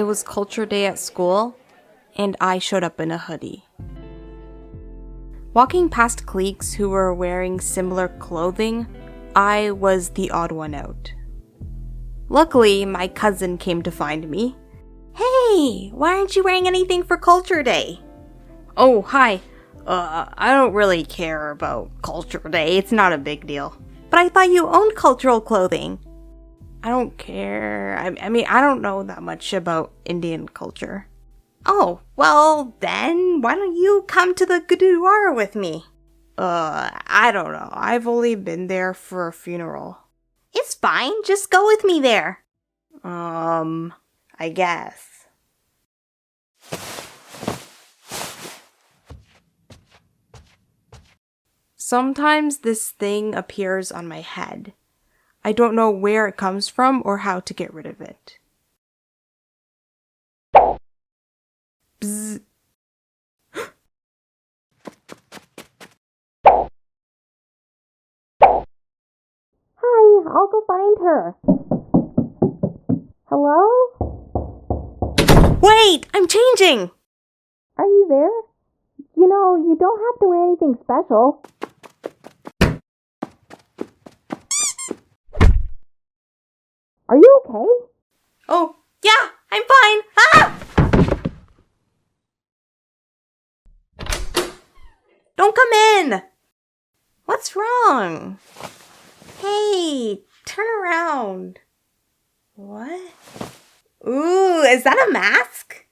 It was culture day at school, and I showed up in a hoodie. Walking past colleagues who were wearing similar clothing, I was the odd one out. Luckily, my cousin came to find me. "Hey, why aren't you wearing anything for culture day?" "Oh, hi. I don't really care about culture day. It's not a big deal." "But I thought you owned cultural clothing." "I don't care. I mean, I don't know that much about Indian culture." "Oh, well then, why don't you come to the Gurdwara with me?" I don't know. I've only been there for a funeral." "It's fine. Just go with me there." I guess. Sometimes this thing appears on my head. I don't know where it comes from or how to get rid of it. Bzz. Hi, I'll go find her. Hello? Wait, I'm changing! Are you there? You know, you don't have to wear anything special. Are you okay? Oh, yeah, I'm fine. Ah! Don't come in! What's wrong? Hey, turn around. What? Ooh, is that a mask?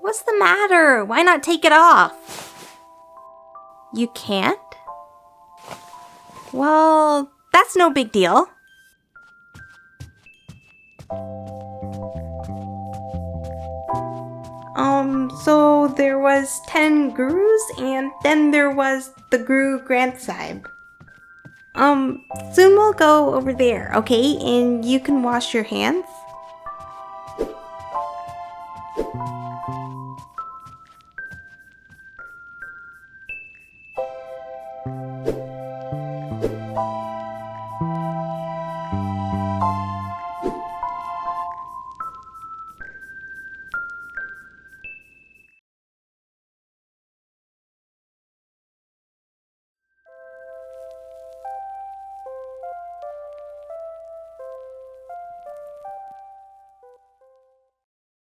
What's the matter? Why not take it off? You can't? Well, that's no big deal. So there was 10 gurus, and then there was the Guru Granth Sahib. Soon we'll go over there, okay? And you can wash your hands.